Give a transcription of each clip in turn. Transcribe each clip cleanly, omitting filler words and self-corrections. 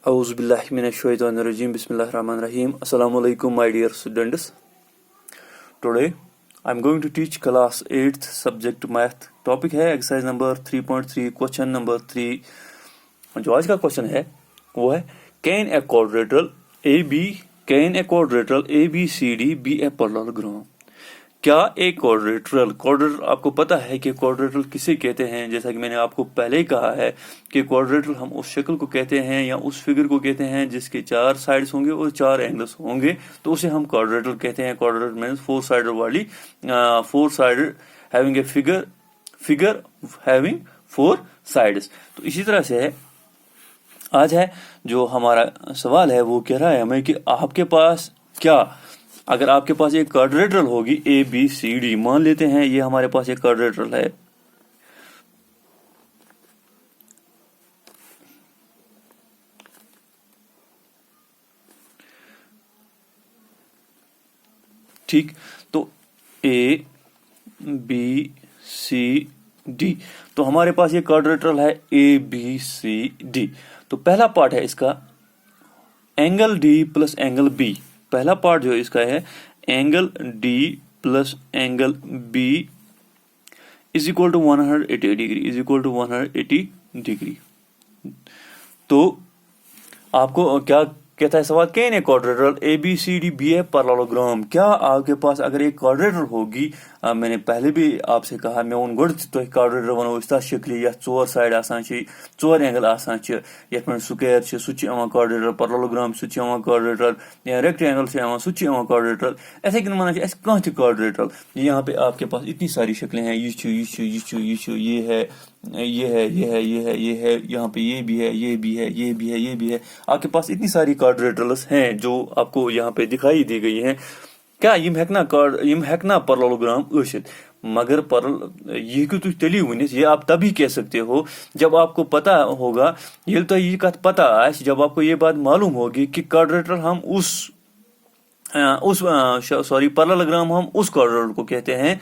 A'udhu billahi minash shaitanir rajim. Bismillahir rahmanir rahim. Assalamu alaikum, my dear students. Today I'm going to teach class 8th subject math. Topic है exercise number 3.3, question number 3. जो आज का question है वो है can a quadrilateral ABCD be a parallelogram? क्या एक quadrilateral आपको पता है कि क्वाड्रेटरल किसे कहते हैं? जैसा कि मैंने आपको पहले ही कहा है कि क्वाड्रेटरल हम उस शक्ल को कहते हैं या उस फिगर को कहते हैं जिसके 4 साइड्स होंगे और 4 एंगल्स होंगे, तो उसे हम क्वाड्रेटरल कहते हैं. क्वाड्रेटरल मींस 4 साइडेड वाली 4 sided having a figure having 4 sides. तो इसी तरह से आज है जो हमारा सवाल है वो कह रहा है हमें कि आपके पास क्या, अगर आपके पास एक क्वाड्रेटरल होगी ABCD, मान लेते हैं ये हमारे पास एक क्वाड्रेटरल है. ठीक, तो ABCD, तो हमारे पास ये क्वाड्रेटरल है ABCD. तो पहला पार्ट है इसका angle D plus angle B. पहला पार्ट जो इसका है angle D plus angle B is equal to 180 degree. तो आपको क्या कहता है सवाल, can a quadrilateral ABCD be a parallelogram? क्या आपके पास अगर एक क्वाड्रेटरल होगी, मैंने पहले भी आपसे कहा मैं उन गुड तो क्वाड्रेटरल वनो इस शक्ल या 4 साइड आसान 4 एंगल आसान यथ पे स्क्वायर सह क्वाड्रेटरल, पैरेललोग्राम सह क्वाड्रेटरल, या रेक्टेंगल सह क्वाड्रेटरल. ऐसे कन वन कह क्वाड्रेटरल. यहाँ पे आपके पास इतनी सारी शक्लें हैं, ये है, यहाँ पे ये भी है, ये भी है, ये भी है, ये भी है. आपके पास इतनी सारी क्वाड्रेटरल्स हैं जो आपको यहाँ पे दिखाई दी गई हैं. क्या यम हेकना पैरेललोग्राम ٲسِتھ, मगर ये कि तुम तेली वनिस ये आप तभी कह सकते हो जब आपको पता होगा, ये तो ये कत पता आस, जब आपको ये बात मालूम होगी कि क्वाड्रेटरल हम पैरेललोग्राम हम उस क्वाड्रेटरल को कहते हैं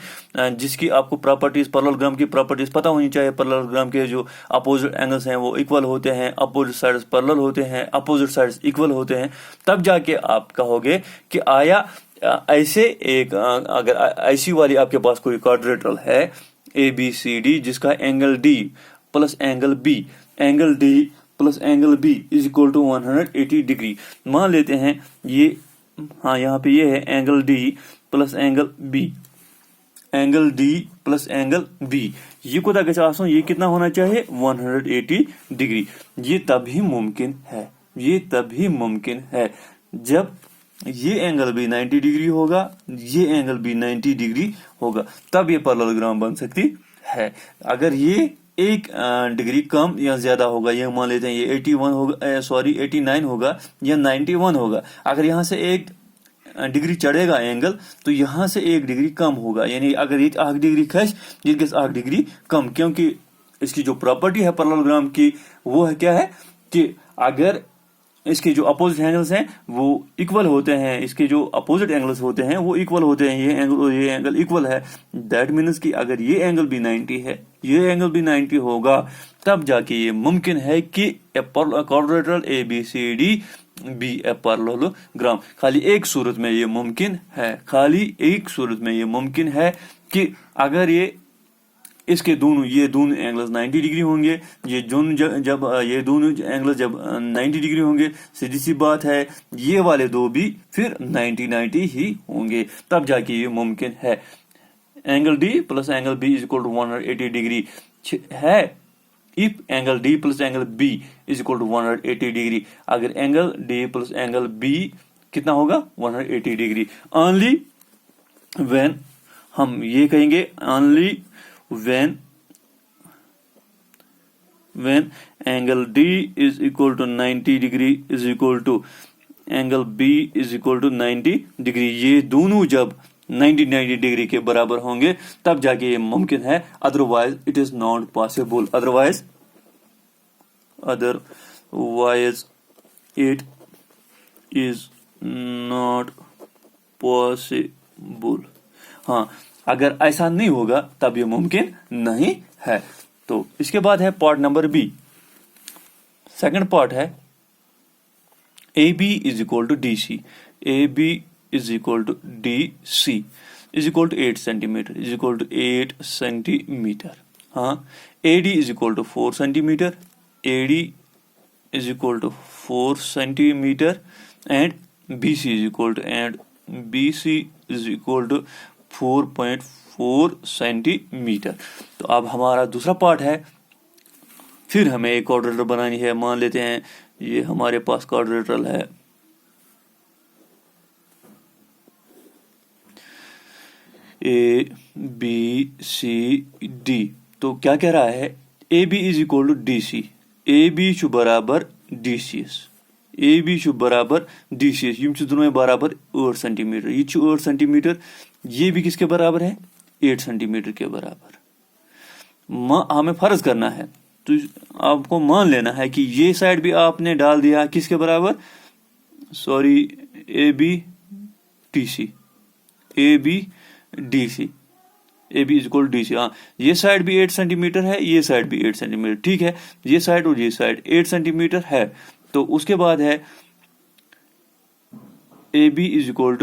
जिसकी आपको प्रॉपर्टीज, पैरेललोग्राम की प्रॉपर्टीज पता होनी चाहिए. पैरेललोग्राम के जो अपोजिट एंगल्स हैं वो इक्वल होते हैं, अपोजिट साइड्स पैरेलल होते हैं, अपोजिट साइड्स इक्वल होते हैं. तब जाके आप कहोगे कि आया ऐसे एक, अगर ऐसी वाली आपके पास कोई क्वाड्रेटरल है ABCD जिसका angle D plus angle B is equal to 180 degree. मान लेते हैं ये, हाँ यहाँ पे ये है angle D plus angle B, ये कोता गछ आसन, ये कितना होना चाहिए 180 डिग्री. ये तभी मुमकिन है जब ये एंगल भी 90 डिग्री होगा, ये एंगल भी 90 डिग्री होगा, तब ये पैरेललोग्राम बन सकती है. अगर ये एक डिग्री कम या ज्यादा होगा, ये मान लेते हैं ये 89 होगा या 91 होगा, अगर यहाँ से एक डिग्री चढ़ेगा एंगल तो यहाँ से 1 डिग्री कम होगा. यानी अगर ये 1 डिग्री खस, ये 1 डिग्री कम, क्योंकि इसकी जो प्रॉपर्टी है पैरेललोग्राम की वो है क्या है कि अगर इसके जो अपोजिट एंगल्स हैं वो इक्वल होते हैं, इसके जो अपोजिट एंगल्स होते हैं वो इक्वल होते हैं, ये एंगल और ये एंगल इक्वल है. दैट मीन्स कि अगर ये एंगल भी 90 है, ये एंगल भी 90 होगा, तब जाके ये मुमकिन है कि quadrilateral ABCD be a parallelogram. खाली एक सूरत में ये मुमकिन है, कि अगर इसके ये दोनों एंगल्स 90 डिग्री होंगे, ये दोनों एंगल्स जब 90 डिग्री होंगे, सीधी सी बात है ये वाले दो भी फिर 90 ही होंगे, तब जाके ये मुमकिन है. Angle D plus angle B is equal to 180 degree है if angle D plus angle B is equal to 180 degree. अगर angle D plus angle B कितना होगा 180 डिग्री. ओनली व्हेन, हम ये कहेंगे only when angle D is equal to 90 degree is equal to angle B is equal to 90 degree, ये दोनों जब 90 degree के बराबर होंगे तब जाके ये मुमकिन है. Otherwise it is not possible. Otherwise it is not possible. हाँ, अगर ऐसा नहीं होगा तब ये मुमकिन नहीं है. तो इसके बाद है part number B. Second part है AB is equal to DC. AB is equal to DC is equal to 8 centimeter is equal to 8 centimeter. हाँ, AD is equal to 4 centimeter. AD is equal to 4 centimeter and BC is equal to 4.4 centimetre. तो अब हमारा दूसरा part है. फिर हमें एक quadrilateral बनानी है. मान लेते हैं ये हमारे पास क्वाड्रिलेटरल है. ABCD. तो क्या कह रहा है? AB is equal to DC. AB چھُ برابر DCS. AB چھُ برابر DCS. یم چھِ دونوے برابر 8 سینٹیمیٹر. یہ چھُ 8 سینٹیمیٹر. یہ بھی کس کے برابر ہے؟ 8 سینٹیمیٹر کے برابر. ہمیں فرض کرنا ہے تو آپ کو مان لینا ہے کہ یہ سائڈ بھی آپ نے ڈال دیا کس کے برابر؟ Sorry ABDC. ABDC. AB is equal to DC. ہاں, یہ سائڈ بھی 8 سینٹیمیٹر ہے, یہ سائڈ بھی 8 سینٹیمیٹر. ٹھیک ہے, یہ سائڈ اور یہ سائڈ 8 سینٹیمیٹر ہے. تو اس کے بعد ہے AB is equal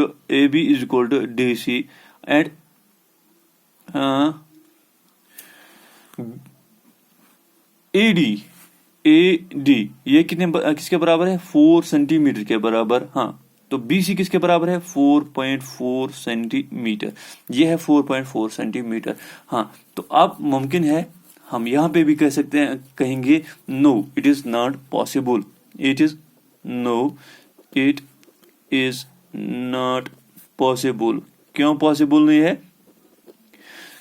to DC and AD یہ کس کے برابر ہے؟ 4 سینٹیمیٹر کے برابر. ہاں, تو BC کس کے برابر ہے؟ 4.4 سینٹیمیٹر. یہ ہے 4.4 سینٹیمیٹر. ہاں, تو اب ممکن ہے ہم یہاں پہ بھی کہہ سکتے ہیں, کہیں گے no it is not possible. It is not possible. کیوں پاسبل نہیں ہے؟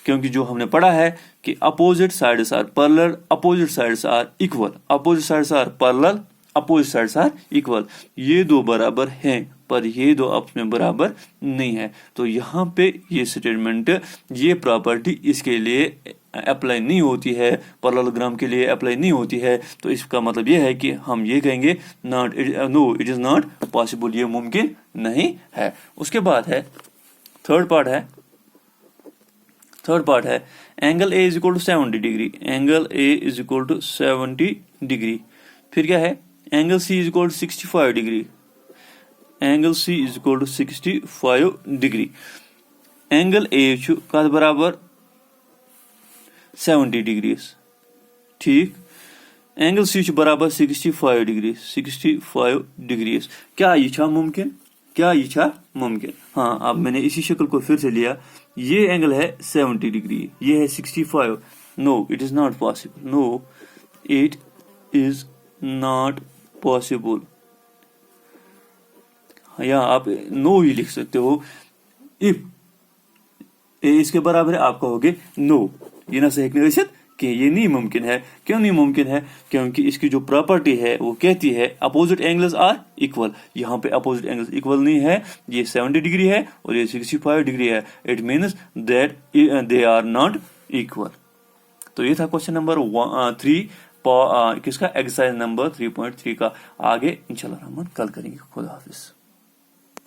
کیونکہ جو ہم نے پڑھا ہے کہ opposite sides are parallel, opposite sides are equal, opposite sides are parallel, opposite sides are equal. یہ دو برابر ہیں پر یہ دو آپس میں برابر نہیں ہے. تو یہاں پہ یہ اسٹیٹمنٹ, یہ پراپرٹی اس کے لیے اپلائی نہیں ہوتی ہے, پیرالوگرام کے لیے اپلائی نہیں ہوتی ہے. تو اس کا مطلب یہ ہے کہ ہم یہ کہیں گے no it is not possible, یہ ممکن نہیں ہے. اس کے بعد ہے تھرڈ پارٹ ہے angle A is equal to 70 degree. Angle A is equal to 70 degree. پھر کیا ہے؟ Angle C is equal to 65 degree. Angle C is equal to 65 degree. Angle A چھُ کتھ برابر؟ 70 ڈگریز. ٹھیک, اینگل C چھُ برابر 65 ڈگری. 65 ڈگریز. کیا یہ چھا ممکن؟ ہاں, اب میں نے اسی شکل کو پھر سے لیا. یہ اینگل ہے 70 ڈگری, یہ ہے 65. No it is not possible. No it is not possible. یا آپ نو ہی لکھ سکتے ہو. اف اے اس کے برابر ہے آپ کہو گے نو, یہ نہ صحیح نہیں رسید کہ یہ نہیں ممکن ہے. کیوں نہیں ممکن ہے؟ کیونکہ اس کی جو پراپرٹی ہے وہ کہتی ہے اپوزٹ اینگلز آر ایکول. یہاں پہ اپوزٹ اینگلز ایکول نہیں ہے. یہ 70 ڈگری ہے اور یہ 65 ڈگری ہے. It means that they are not equal. تو یہ تھا کوشچن نمبر 3 کس کا؟ ایکسرسائز نمبر 3.3 کا. آگے انشاءاللہ رحمان کل کریں گے. خدا حافظ.